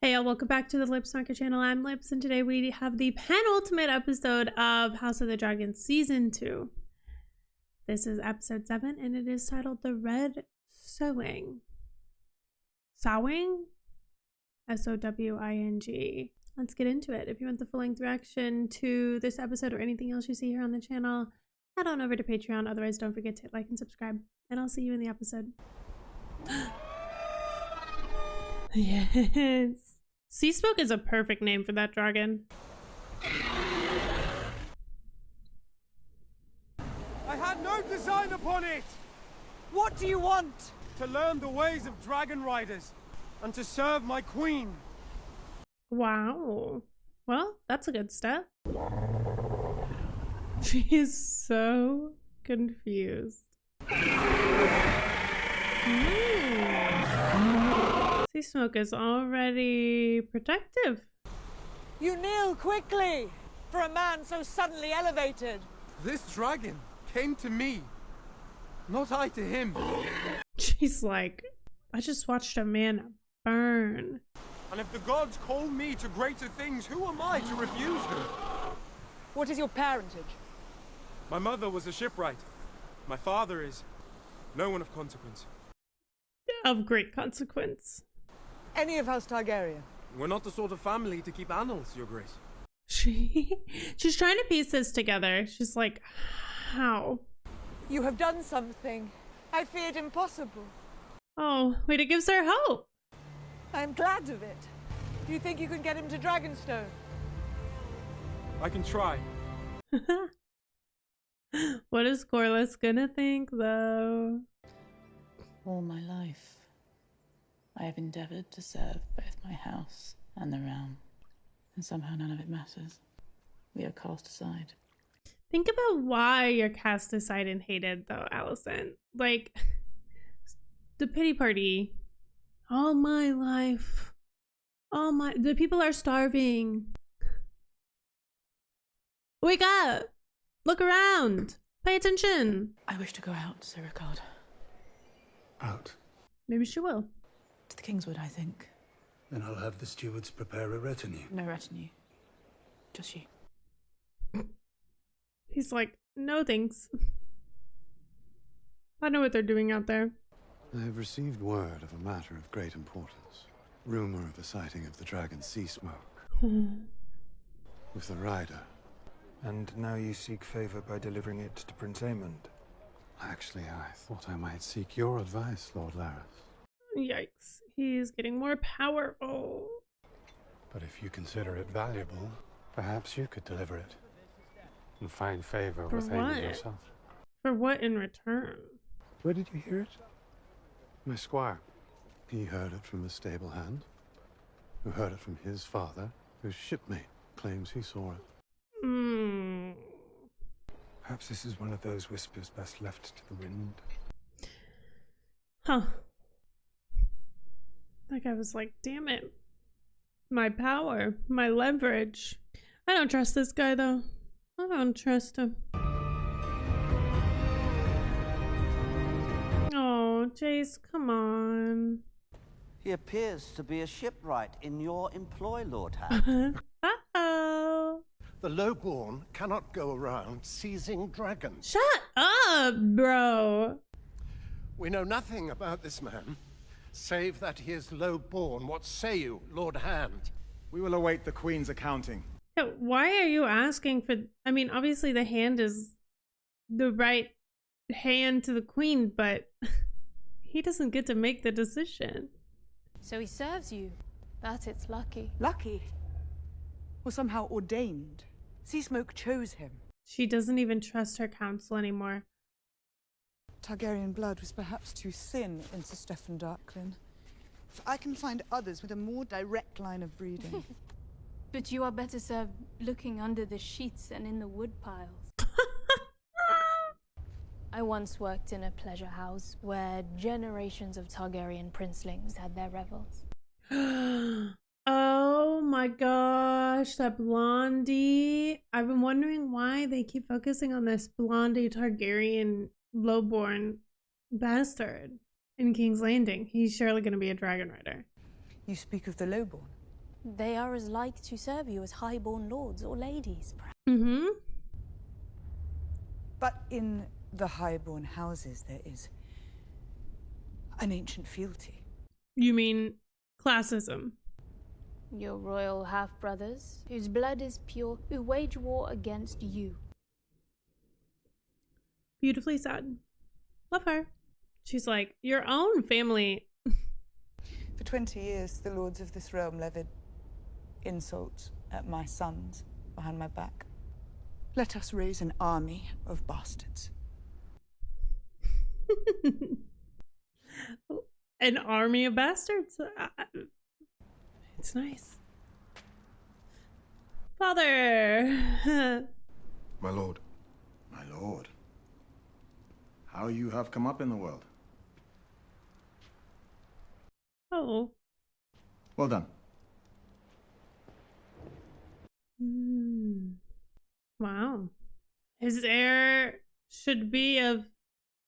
Hey y'all, welcome back to the Lips Market channel. I'm Lips, and today we have the penultimate episode of House of the Dragon Season 2. This is episode 7, and it is titled The Red Sowing. Sowing? S-O-W-I-N-G. Let's get into it. If you want the full-length reaction to this episode or anything else you see here on the channel, head on over to Patreon. Otherwise, don't forget to hit like and subscribe, and I'll see you in the episode. Yes. Sea Smoke is a perfect name for that dragon. I had no design upon it! What do you want? To learn the ways of dragon riders and to serve my queen. Wow. Well, that's a good step. She is so confused. Sea Smoke is already protective. You kneel quickly for a man so suddenly elevated. This dragon came to me, not I to him. She's like, I just watched a man burn. And if the gods call me to greater things, who am I to refuse them? What is your parentage? My mother was a shipwright. My father is no one of consequence. Of great consequence. Any of House Targaryen? We're not the sort of family to keep annals, Your Grace. She's trying to piece this together. She's like, how? You have done something I feared impossible. Oh, wait, it gives her hope. I am glad of it. Do you think you can get him to Dragonstone? I can try. What is Corlys gonna think, though? All my life, I have endeavored to serve both my house and the realm, and somehow none of it matters. We are cast aside. Think about why you're cast aside and hated, though, Allison. Like, the pity party. All my life. The people are starving. Wake up! Look around! Pay attention! I wish to go out, Sir Ricard. Out. Maybe she will. To the Kingswood, I think. Then I'll have the stewards prepare a retinue. No retinue. Just you. He's like, no thanks. I know what they're doing out there. I have received word of a matter of great importance. Rumor of a sighting of the dragon Sea Smoke. With the rider. And now you seek favor by delivering it to Prince Aemond. Actually, I thought I might seek your advice, Lord Larys. Yikes. He's getting more powerful. But if you consider it valuable, perhaps you could deliver it. And find favor For with what? Aemond yourself. For what in return? Where did you hear it? My squire. He heard it from a stable hand, who heard it from his father, whose shipmate claims he saw it. Perhaps this is one of those whispers best left to the wind. Huh. That guy was like, damn it. My power, my leverage. I don't trust this guy, though. I don't trust him. Oh, Jace, come on. He appears to be a shipwright in your employ, Lord Hand. Uh-oh. The lowborn cannot go around seizing dragons. Shut up, bro. We know nothing about this man, save that he is lowborn. What say you, Lord Hand? We will await the Queen's accounting. Yeah, why are you asking for... I mean, obviously the hand is the right hand to the queen, but he doesn't get to make the decision. So he serves you. That it's lucky. Lucky? Or somehow ordained? Sea Smoke chose him. She doesn't even trust her counsel anymore. Targaryen blood was perhaps too thin in Sir Stephen Darklyn. If I can find others with a more direct line of breeding. But you are better served looking under the sheets and in the wood piles. I once worked in a pleasure house where generations of Targaryen princelings had their revels. Oh my gosh, that blondie. I've been wondering why they keep focusing on this blondie Targaryen lowborn bastard in King's Landing. He's surely going to be a dragon rider. You speak of the lowborn? They are as like to serve you as highborn lords or ladies. Mm-hmm. But in the highborn houses, there is an ancient fealty. You mean classism? Your royal half-brothers, whose blood is pure, who wage war against you. Beautifully said. Love her. She's like, your own family. For 20 years, the lords of this realm levied insults at my sons behind my back. Let us raise an army of bastards. An army of bastards. It's nice. Father. My lord. My lord. How you have come up in the world. Oh. Well done. Wow. His heir should be of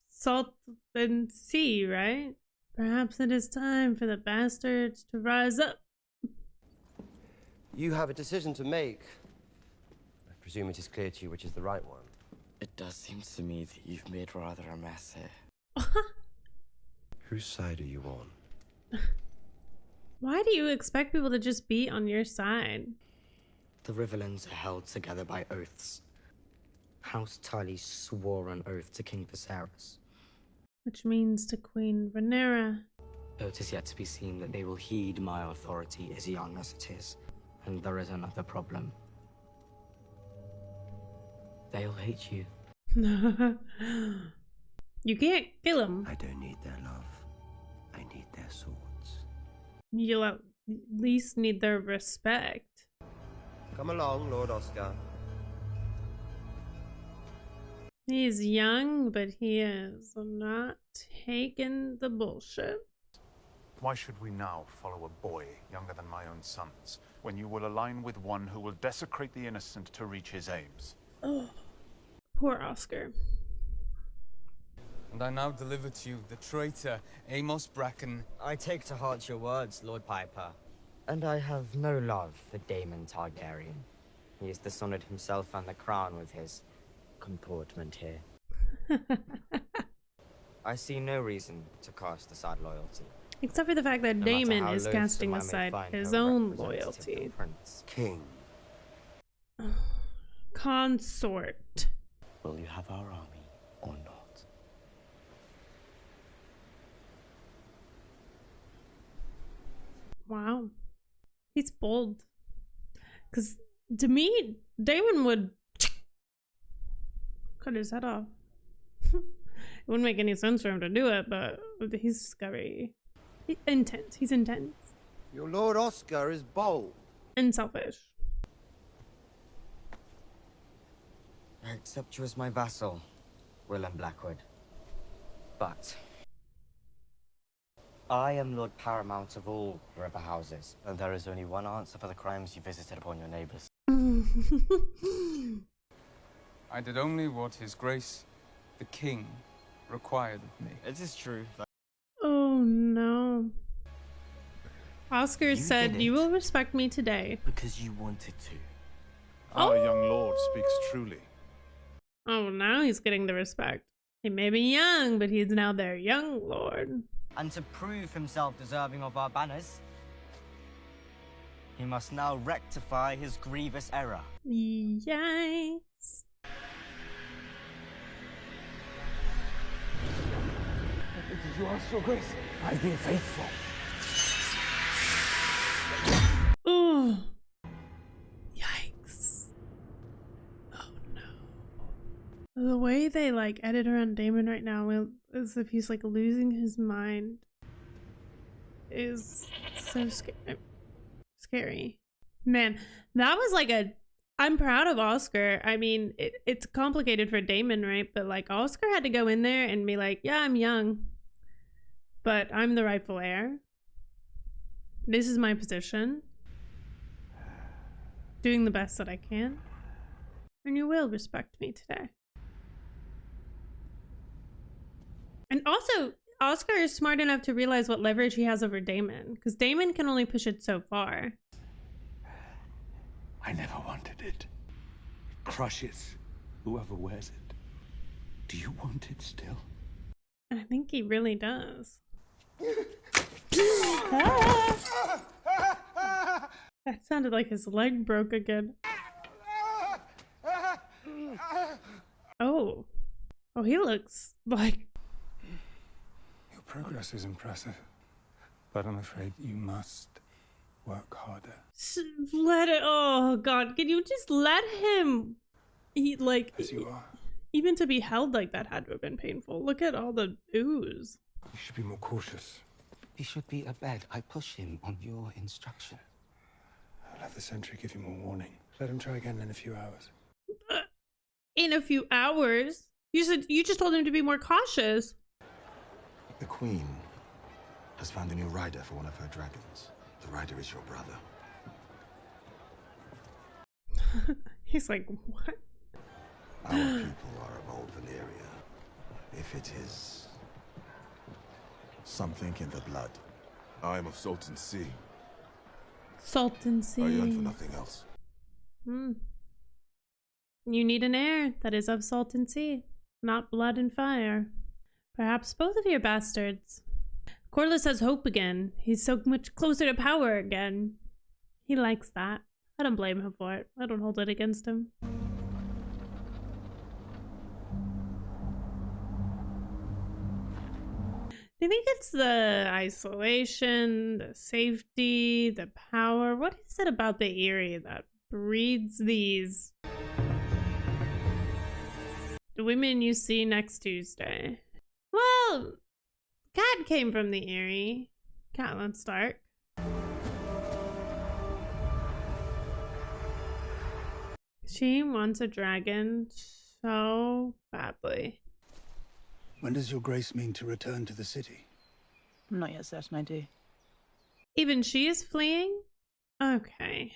salt and sea, right? Perhaps it is time for the bastards to rise up. You have a decision to make. I presume it is clear to you which is the right one. It does seem to me that you've made rather a mess here. Whose side are you on? Why do you expect people to just be on your side? The Riverlands are held together by oaths. House Tully swore an oath to King Viserys. Which means to Queen Rhaenyra. Though it is yet to be seen that they will heed my authority as young as it is. And there is another problem. They'll hate you. You can't kill them. I don't need their love. I need their swords. You'll at least need their respect. Come along, Lord Oscar. He's young, but he is not taking the bullshit. Why should we now follow a boy younger than my own sons, when you will align with one who will desecrate the innocent to reach his aims? Oh, poor Oscar. And I now deliver to you the traitor, Amos Bracken. I take to heart your words, Lord Piper. And I have no love for Daemon Targaryen. He has dishonored himself and the crown with his comportment here. I see no reason to cast aside loyalty. Except for the fact that No Daemon matter is how casting loathsome I may aside find his her own representative loyalty. Prince. King. Consort. Will you have our army or not? Wow. He's bold. Because to me, Daemon would cut his head off. It wouldn't make any sense for him to do it, but he's scary. Intense. He's intense. Your Lord Oscar is bold. And selfish. I accept you as my vassal, Willem Blackwood. But I am Lord Paramount of all river houses, and there is only one answer for the crimes you visited upon your neighbors. I did only what His Grace, the King, required of me. It is true that Oh no. Oscar You said, did "You it. will respect me today." because you wanted to. Our young lord speaks truly. Oh, now he's getting the respect. He may be young, but he's now their young lord. And to prove himself deserving of our banners, he must now rectify his grievous error. Yikes. You ask your grace. I've been faithful. Ooh. Yikes. Oh no. The way they like edit around Daemon right now, as if he's like losing his mind, is so scary. Man, that was like I'm proud of Oscar. I mean, it's complicated for Daemon, right? But like Oscar had to go in there and be like, yeah, I'm young, but I'm the rightful heir. This is my position. Doing the best that I can. And you will respect me today. And also, Oscar is smart enough to realize what leverage he has over Daemon, because Daemon can only push it so far. I never wanted it. It crushes whoever wears it. Do you want it still? I think he really does. That sounded like his leg broke again. Oh. Oh, he looks like... Your progress is impressive, but I'm afraid you must work harder. Let it... Oh, God. Can you just let him... He, like... As you are. Even to be held like that had to have been painful. Look at all the ooze. You should be more cautious. He should be abed. I push him on your instruction. I'll have the sentry give you more warning. Let him try again in a few hours. In a few hours? You just told him to be more cautious. The Queen has found a new rider for one of her dragons. The rider is your brother. He's like, what? Our people are of old Valyria. If it is something in the blood. I am of Salton Sea. Salton Sea. I yearn for nothing else. You need an heir that is of Salton Sea, not blood and fire. Perhaps both of your bastards. Corlys has hope again. He's so much closer to power again. He likes that. I don't blame him for it. I don't hold it against him. Do you think it's the isolation, the safety, the power? What is it about the Eyrie that breeds these women you see next Tuesday? Well, Cat came from the Eyrie. Catelyn Stark. She wants a dragon so badly. When does your grace mean to return to the city? I'm not yet certain I do. Even she is fleeing? Okay.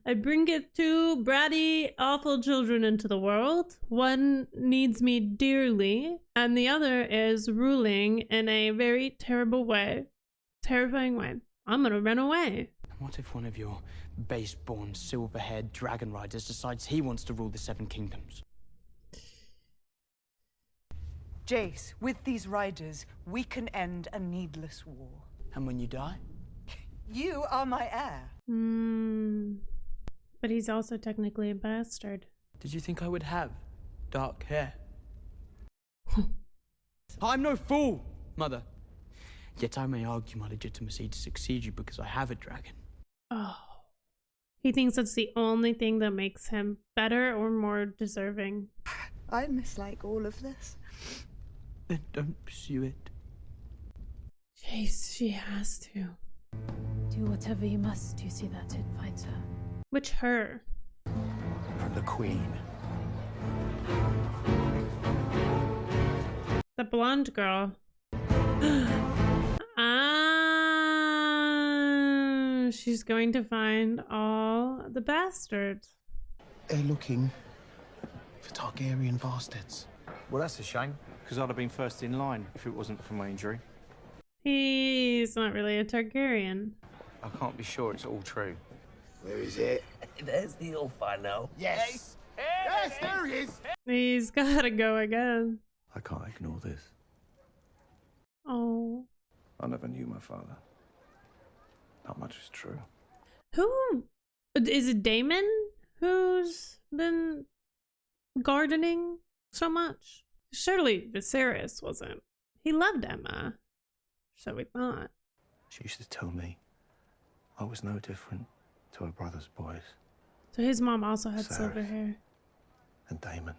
I bring it two bratty, awful children into the world. One needs me dearly, and the other is ruling in a very terrible way. Terrifying way. I'm gonna run away. What if one of your base-born, silver-haired dragon riders decides he wants to rule the Seven Kingdoms? Jace, with these riders, we can end a needless war. And when you die? You are my heir. But he's also technically a bastard. Did you think I would have dark hair? I'm no fool, Mother. Yet I may argue my legitimacy to succeed you because I have a dragon. Oh. He thinks that's the only thing that makes him better or more deserving. I mislike all of this. Then don't pursue it. Jace, she has to. Do whatever you must to see that it finds her. Which her? From the Queen. The blonde girl. She's going to find all the bastards. They're looking for Targaryen bastards. Well, that's a shame, because I'd have been first in line if it wasn't for my injury. He's not really a Targaryen. I can't be sure it's all true. Where is it? There's the Orphano. Yes! Yes, there he is! He's gotta go again. I can't ignore this. Oh. I never knew my father. Not much is true. Who? Is it Daemon who's been gardening so much? Surely Viserys wasn't. He loved Emma. So we thought. She used to tell me I was no different to her brother's boys. So his mom also had Sarah silver hair. And Daemon.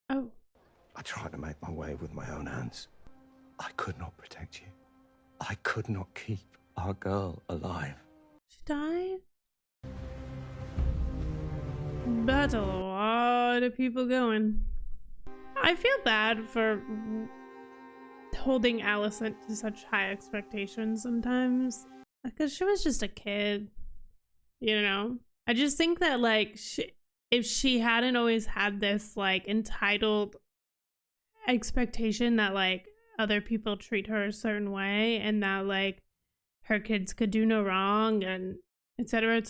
Oh. I tried to make my way with my own hands. I could not protect you. I could not keep our girl alive. She died? That's a lot of people going. I feel bad for holding Alicent to such high expectations sometimes. Because she was just a kid. You know? I just think that, like, if she hadn't always had this, like, entitled expectation that, like, other people treat her a certain way and that, like, her kids could do no wrong and etc.,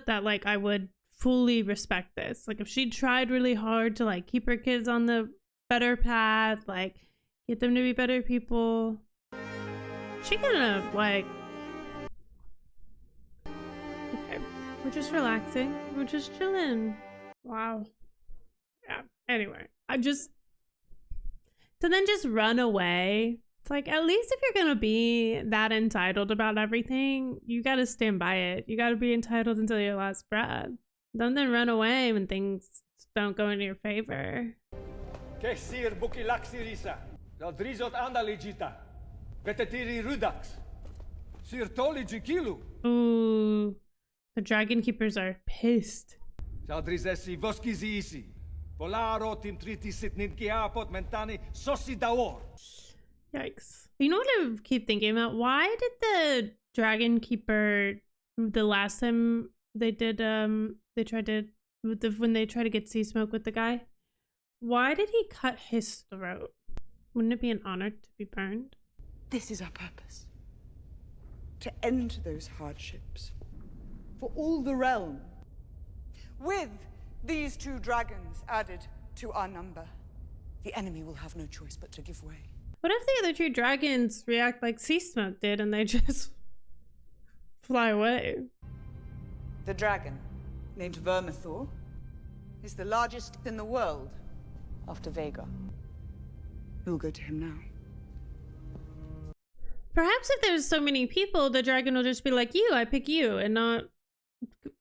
that like I would fully respect this. Like if she tried really hard to like keep her kids on the better path, like get them to be better people, she could have like, okay, we're just relaxing, we're just chilling. Wow. Yeah, anyway, to then just run away. It's like, at least if you're gonna be that entitled about everything, you gotta stand by it. You gotta be entitled until your last breath. Don't then run away when things don't go in your favor. Kesir bukilaksirisa. Drizot andalijita. Vetetiri rudax. Sir toli jikilu. Ooh, the Dragon Keepers are pissed. Saldrizesi voskiziisi. Volaro tim triti sitnin kiapot mentani sosi dawor. Yikes. You know what I keep thinking about? Why did the Dragon Keeper, the last time they did, when they tried to get sea smoke with the guy, why did he cut his throat? Wouldn't it be an honor to be burned? This is our purpose. To end those hardships. For all the realm. With these 2 dragons added to our number, the enemy will have no choice but to give way. What if the other 2 dragons react like sea smoke did and they just fly away? The dragon, named Vermithor, is the largest in the world after Vega. We'll go to him now. Perhaps if there's so many people, the dragon will just be like, you, I pick you, and not...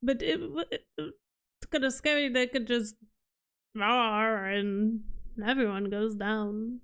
But it's kind of scary. They could just roar and everyone goes down.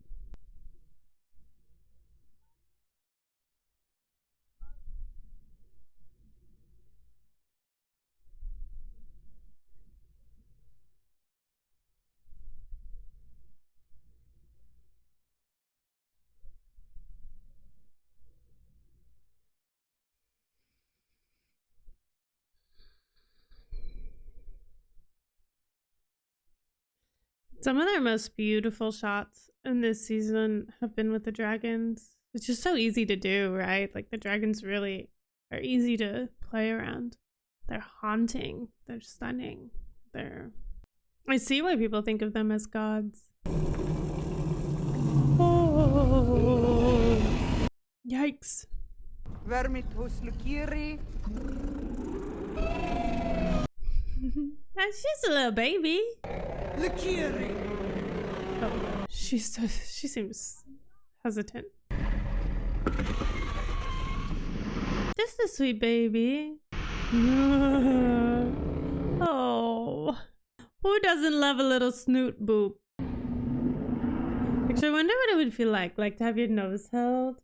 Some of their most beautiful shots in this season have been with the dragons. It's just so easy to do, right? Like the dragons really are easy to play around. They're haunting. They're stunning. I see why people think of them as gods. Oh. Yikes. Vermitos Lukiri. She's a little baby. Lukiri. Oh, she seems hesitant. Just a sweet baby. Oh, who doesn't love a little snoot boop? Actually, I wonder what it would feel like to have your nose held.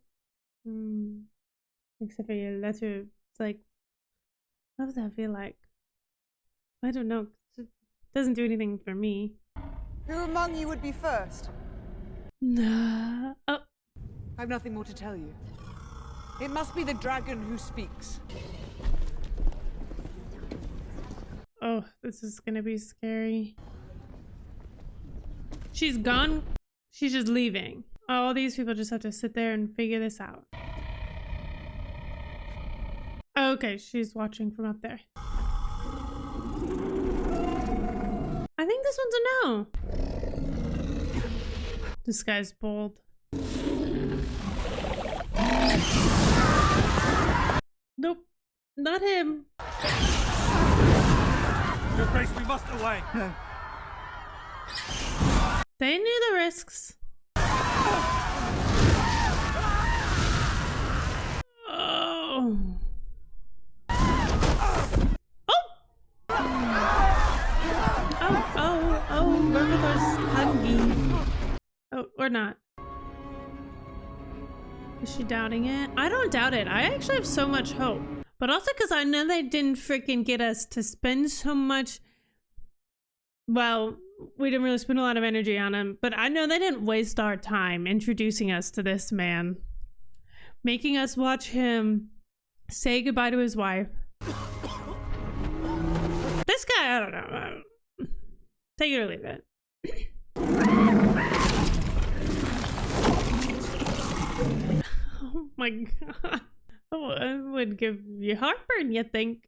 Except for your letter. It's like, how does that feel like? I don't know. It doesn't do anything for me. Who among you would be first? Nah. Oh. I have nothing more to tell you. It must be the dragon who speaks. Oh, this is gonna be scary. She's gone. She's just leaving. All these people just have to sit there and figure this out. Okay, she's watching from up there. I think this one's a no. This guy's bold. Nope, not him. Your Grace, we must away. No. They knew the risks. Oh. Oh, Vermithor's hungry. Oh, or not. Is she doubting it? I don't doubt it. I actually have so much hope. But also because I know they didn't freaking get us to spend so much. Well, we didn't really spend a lot of energy on him. But I know they didn't waste our time introducing us to this man. Making us watch him say goodbye to his wife. This guy, I don't know. Take it or leave it. Oh my god. Oh, it would give you heartburn, you think?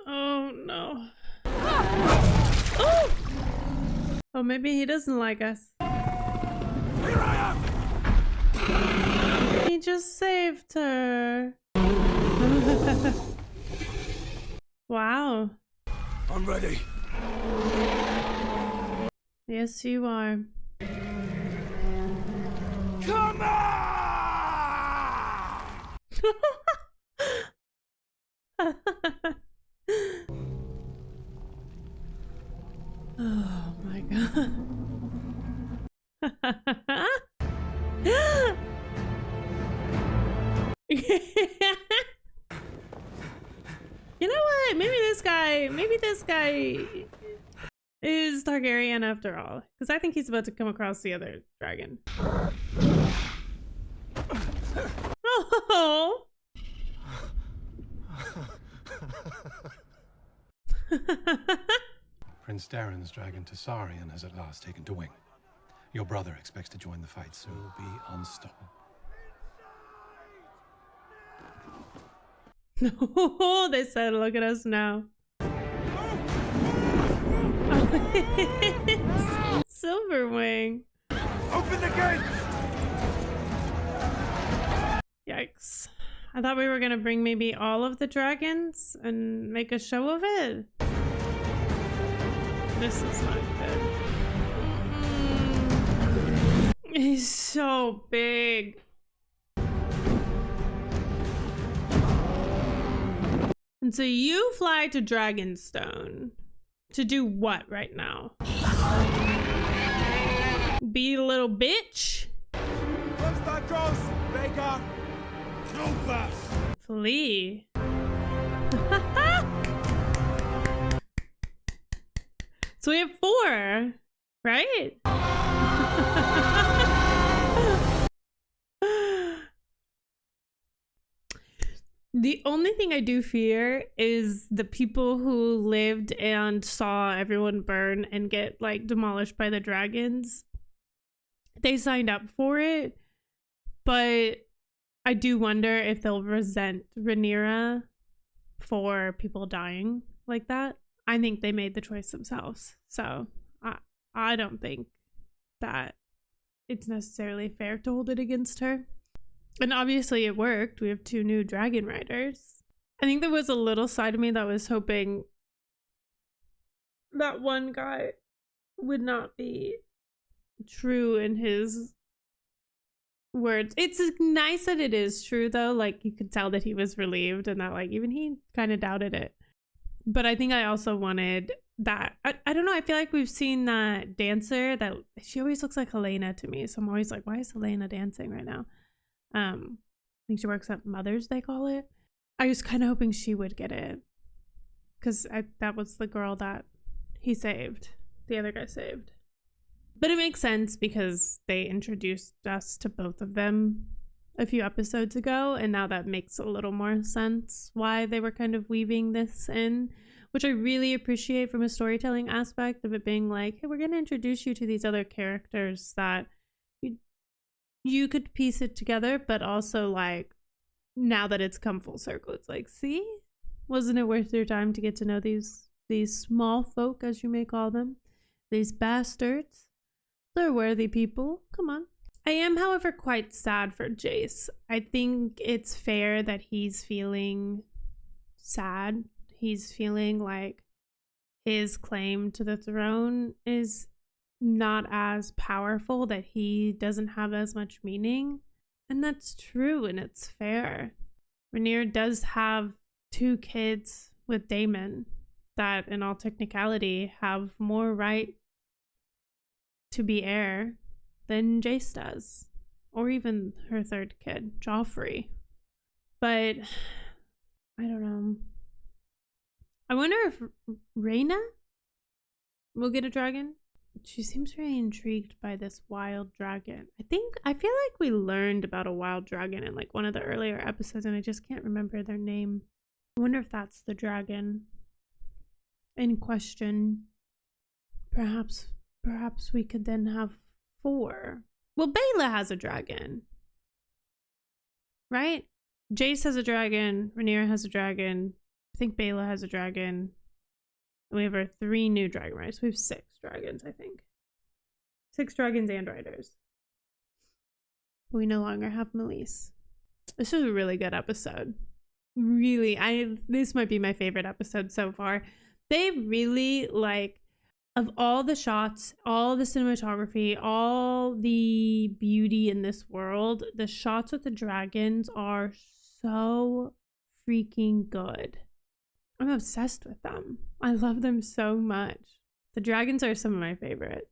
Oh no. Oh! Oh, maybe he doesn't like us. Here I am! He just saved her. Wow. I'm ready. Yes, you are. Come on! Oh my god. You know what? Maybe this guy is Targaryen after all. Because I think he's about to come across the other dragon. Oh! Prince Darren's dragon Tessarion has at last taken to wing. Your brother expects to join the fight, so we'll be unstoppable. No, they said, look at us now. Silverwing. Open the gate! Yikes. I thought we were gonna bring maybe all of the dragons and make a show of it. This is not good. He's so big. And so you fly to Dragonstone to do what right now? Be a little bitch? Flee. So we have 4, right? The only thing I do fear is the people who lived and saw everyone burn and get like demolished by the dragons. They signed up for it, but I do wonder if they'll resent Rhaenyra for people dying like that. I think they made the choice themselves, so I don't think that it's necessarily fair to hold it against her. And obviously it worked. We have 2 new dragon riders. I think there was a little side of me that was hoping that one guy would not be true in his words. It's nice that it is true though. Like you could tell that he was relieved and that like even he kind of doubted it. But I think I also wanted that. I don't know. I feel like we've seen that dancer that she always looks like Helena to me. So I'm always like, why is Helena dancing right now? I think she works at Mother's, they call it. I was kind of hoping she would get it because that was the girl that he saved, the other guy saved. But it makes sense because they introduced us to both of them a few episodes ago, and now that makes a little more sense why they were kind of weaving this in, which I really appreciate from a storytelling aspect of it being like, hey, we're going to introduce you to these other characters that you could piece it together, but also like now that it's come full circle, it's like, see, wasn't it worth your time to get to know these small folk, as you may call them, these bastards? They're worthy people. Come on. I am, however, quite sad for Jace. I think it's fair that he's feeling sad. He's feeling like his claim to the throne is not as powerful, that he doesn't have as much meaning. And that's true and it's fair. Rhaenyra does have 2 kids with Daemon that in all technicality have more right to be heir than Jace does, or even her 3rd kid, Joffrey. But I don't know. I wonder if Rhaena will get a dragon. She seems very intrigued by this wild dragon. I feel like we learned about a wild dragon in like one of the earlier episodes and I just can't remember their name. I wonder if that's the dragon in question. Perhaps we could then have 4 Well, Bela has a dragon. Right? Jace has a dragon. Rhaenyra has a dragon. I think Bela has a dragon. And we have our 3 new dragon riders. We have 6 dragons, I think. 6 dragons and riders. We no longer have Melise. This was a really good episode. Really, this might be my favorite episode so far. They really, like, of all the shots, all the cinematography, all the beauty in this world, the shots with the dragons are so freaking good. I'm obsessed with them. I love them so much. The dragons are some of my favorite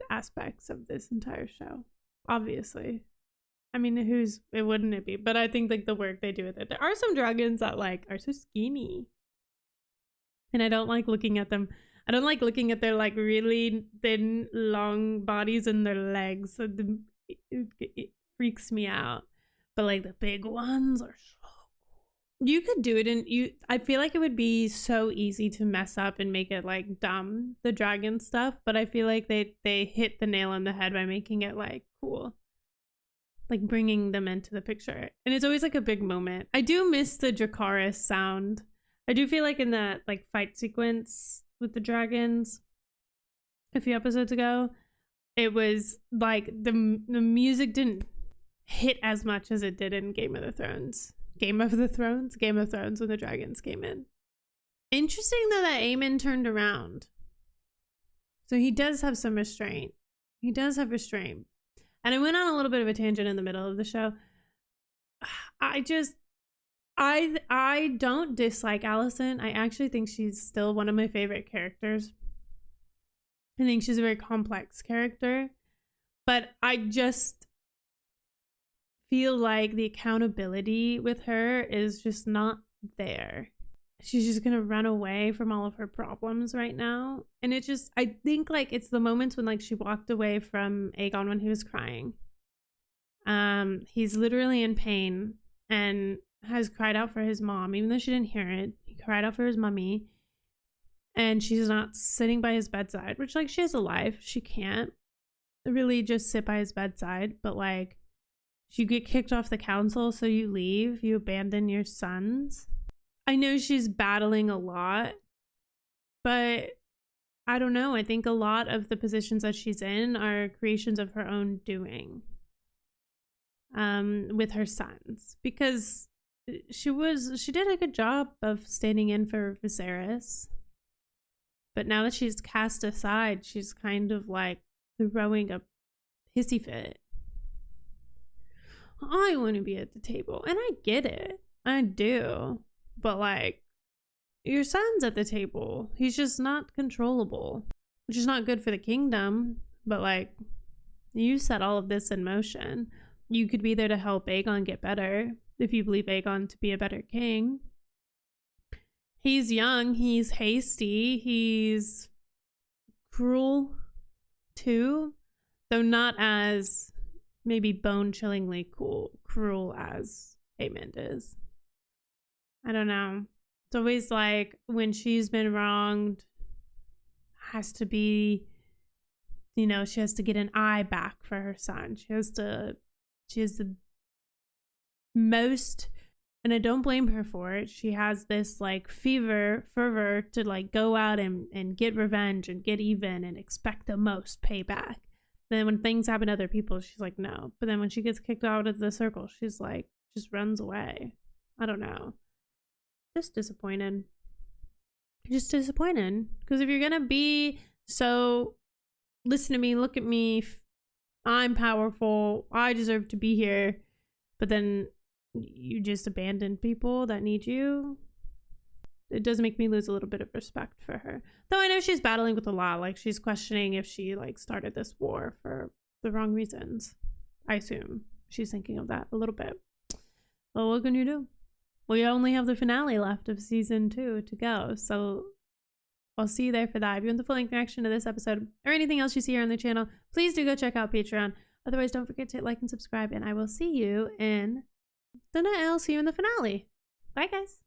aspects of this entire show, obviously. I mean, it wouldn't it be? But I think like the work they do with it. There are some dragons that like are so skinny. And I don't like looking at them. I don't like looking at their like really thin, long bodies and their legs. It freaks me out. But like the big ones are so cool. You could do it I feel like it would be so easy to mess up and make it like dumb, the dragon stuff. But I feel like they hit the nail on the head by making it like cool. Like bringing them into the picture. And it's always like a big moment. I do miss the Dracarys sound. I do feel like in that like fight sequence with the dragons a few episodes ago, it was like the music didn't hit as much as it did in Game of Thrones when the dragons came in. Interesting though that Aemon turned around. So he does have some restraint. He does have restraint. And I went on a little bit of a tangent in the middle of the show. I don't dislike Alicent. I actually think she's still one of my favorite characters. I think she's a very complex character. But I just feel like the accountability with her is just not there. She's just gonna run away from all of her problems right now. And I think like it's the moments when like she walked away from Aegon when he was crying. He's literally in pain and has cried out for his mom, even though she didn't hear it. He cried out for his mummy. And she's not sitting by his bedside, which like she has a life. She can't really just sit by his bedside, but like you get kicked off the council, so you leave, you abandon your sons. I know she's battling a lot, but I don't know. I think a lot of the positions that she's in are creations of her own doing with her sons, because she did a good job of standing in for Viserys. But now that she's cast aside, she's kind of like throwing a hissy fit. I want to be at the table, and I get it. I do. But like, your son's at the table. He's just not controllable, which is not good for the kingdom. But like, you set all of this in motion. You could be there to help Aegon get better if you believe Aegon to be a better king. He's young, he's hasty, he's cruel too, though not as maybe bone-chillingly cruel as Aemond is. I don't know. It's always like when she's been wronged, has to be, you know, she has to get an eye back for her son. She has the most, and I don't blame her for it. She has this like fervor to like go out and get revenge and get even and expect the most payback. Then when things happen to other people, she's like, no. But then when she gets kicked out of the circle, she's like, just runs away. I don't know. Just disappointed. Just disappointed. Because if you're going to be so, listen to me, look at me, I'm powerful, I deserve to be here, but then you just abandon people that need you, it does make me lose a little bit of respect for her. Though I know she's battling with a lot. Like, she's questioning if she like started this war for the wrong reasons. I assume she's thinking of that a little bit. Well, what can you do? We only have the finale left of season 2 to go, so I'll see you there for that. If you want the full length reaction to this episode or anything else you see here on the channel, please do go check out Patreon. Otherwise, don't forget to hit like and subscribe, and I will see you in the finale. Bye, guys.